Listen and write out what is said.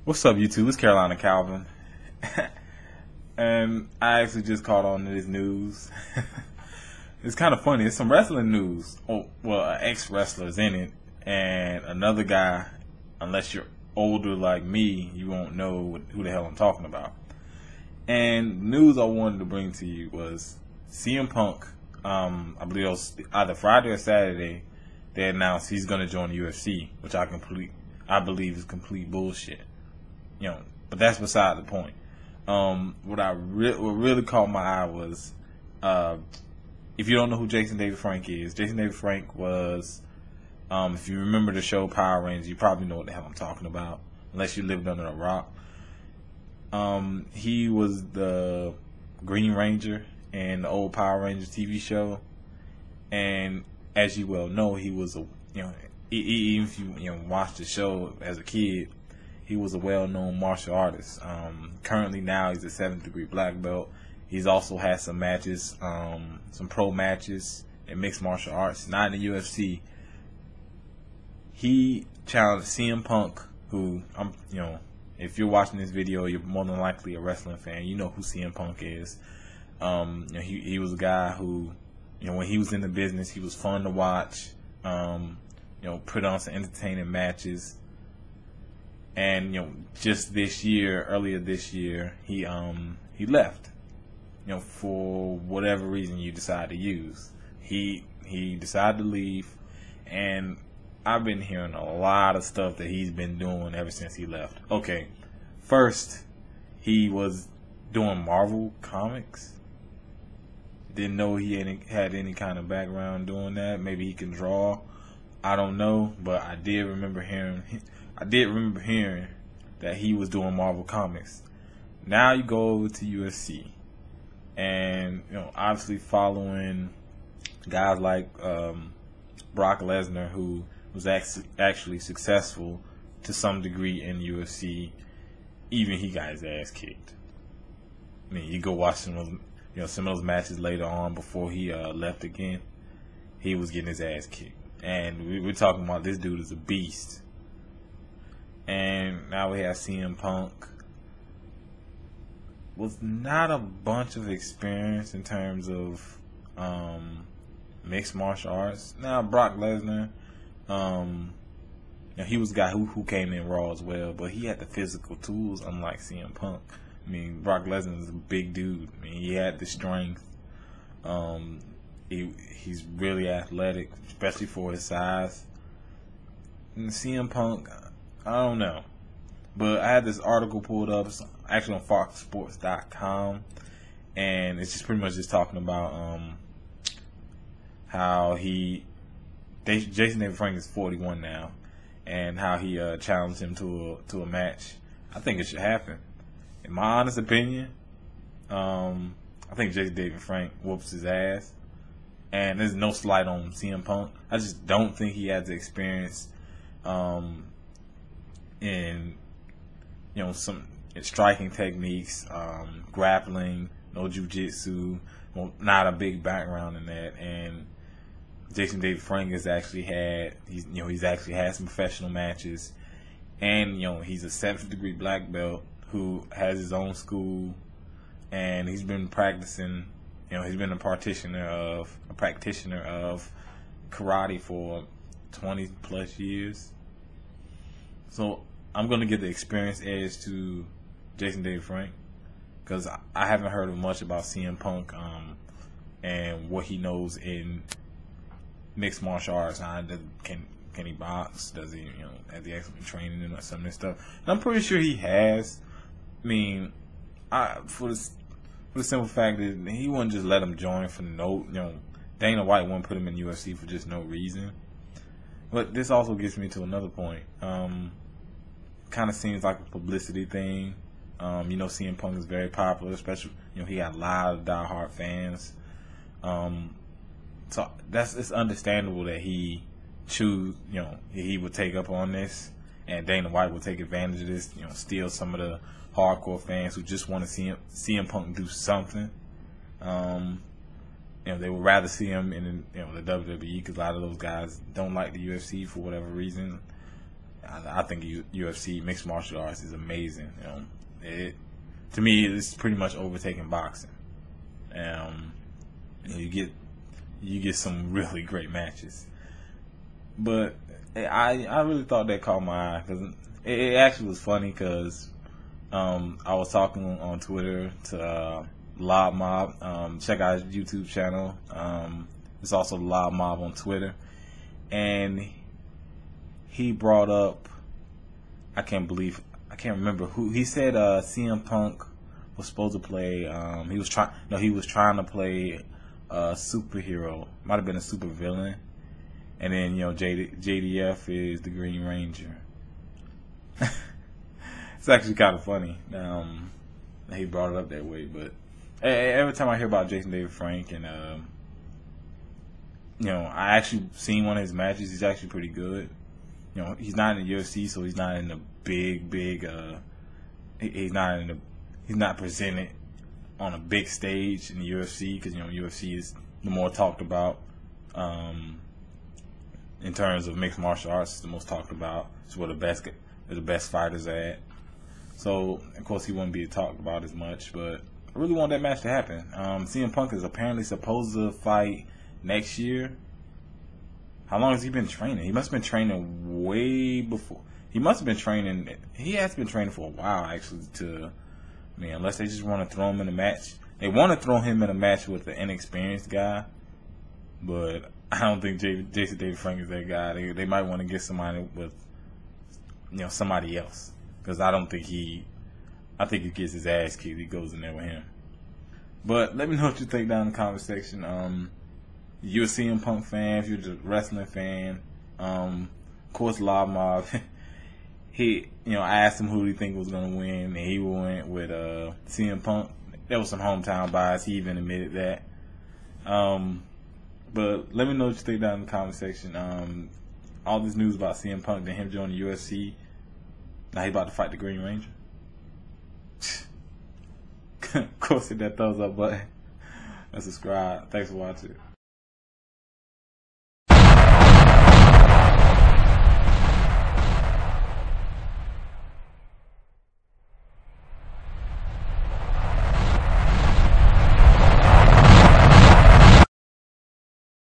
What's up, YouTube? It's Carolina Calvin. And I actually just caught on to this news. It's kind of funny. It's some wrestling news. Oh, well, an ex-wrestler's in it. And another guy, unless you're older like me, you won't know who the hell I'm talking about. And the news I wanted to bring to you was CM Punk. I believe it was either Friday or Saturday. They announced he's going to join the UFC, which I believe is complete bullshit. But that's beside the point. What really caught my eye was, if you don't know who Jason David Frank is, Jason David Frank was, if you remember the show Power Rangers, you probably know what the hell I'm talking about, unless you lived under a rock. He was the Green Ranger in the old Power Rangers TV show, and as you well know, he was even if you watched the show as a kid, he was a well-known martial artist. Currently now he's a 7th degree black belt. He's also had some matches, some pro matches in mixed martial arts, not in the UFC. He challenged CM Punk, who if you're watching this video, you're more than likely a wrestling fan. You know who CM Punk is. He was a guy who, when he was in the business, he was fun to watch. Put on some entertaining matches. And just earlier this year, he left. For whatever reason you decide to use, he decided to leave, and I've been hearing a lot of stuff that he's been doing ever since he left. Okay, first he was doing Marvel comics. Didn't know he had any kind of background doing that. Maybe he can draw. I don't know, but I did remember hearing that he was doing Marvel Comics. Now you go over to UFC, and obviously following guys like Brock Lesnar, who was actually successful to some degree in UFC. Even he got his ass kicked. I mean, you go watch some of those matches later on before he left again. He was getting his ass kicked, and we're talking about this dude is a beast. And now we have CM Punk. Was not a bunch of experience in terms of mixed martial arts. Now Brock Lesnar, he was a guy who came in Raw as well, but he had the physical tools, unlike CM Punk. I mean, Brock Lesnar is a big dude. I mean, he had the strength. He's really athletic, especially for his size. And CM Punk, I don't know. But I had this article pulled up, it's actually on foxsports.com, and it's just pretty much just talking about how Jason David Frank is 41 now, and how he challenged him to a match. I think it should happen. In my honest opinion, I think Jason David Frank whoops his ass. And there's no slight on CM Punk. I just don't think he has the experience in some striking techniques, grappling, no jiu-jitsu, not a big background in that. And Jason David Frank has actually had some professional matches, and he's a 7th degree black belt who has his own school, and he's been practicing. He's been a practitioner of karate for 20 plus years. So I'm going to give the experience edge to Jason David Frank, because I haven't heard much about CM Punk and what he knows in mixed martial arts. Can he box? Does he has he actually been training and some of this stuff? And I'm pretty sure he has. I mean, for the simple fact that he wouldn't just let him join for Dana White wouldn't put him in UFC for just no reason. But this also gets me to another point. Kind of seems like a publicity thing. CM Punk is very popular, especially he got a lot of diehard fans. So it's understandable that he he would take up on this, and Dana White would take advantage of this. Steal some of the hardcore fans who just want to see CM Punk do something. They would rather see him in the WWE, because a lot of those guys don't like the UFC for whatever reason. I think UFC mixed martial arts is amazing. To me, it's pretty much overtaking boxing. You get some really great matches. But I really thought that caught my eye because it actually was funny because I was talking on Twitter to Lob Mob. Check out his YouTube channel. It's also Lob Mob on Twitter, and he brought up, I can't remember who he said. CM Punk was supposed to play. He was trying to play a superhero. Might have been a super villain, and then JDF is the Green Ranger. It's actually kind of funny. He brought it up that way, but every time I hear about Jason David Frank, and I actually seen one of his matches. He's actually pretty good. He's not in the UFC, so he's not in the big. He's not presented on a big stage in the UFC because UFC is the more talked about. In terms of mixed martial arts, it's the most talked about. It's where the best fighters at. So of course he wouldn't be talked about as much, but I really want that match to happen. CM Punk is apparently supposed to fight next year. How long has he been training? He must have been training way before. He has been training for a while, actually, unless they just want to throw him in a match. They want to throw him in a match with an inexperienced guy, but I don't think Jason David Frank is that guy. They might want to get somebody with, somebody else. Because I think he gets his ass kicked. He goes in there with him. But let me know what you think down in the comment section. You're a CM Punk fan, if you're just a wrestling fan. Of course, Lob Mob. I asked him who he think was going to win, and he went with CM Punk. There was some hometown bias. He even admitted that. But let me know what you think down in the comment section. All this news about CM Punk and him joining the UFC. Now he about to fight the Green Ranger. Of course, hit that thumbs up button and subscribe. Thanks for watching.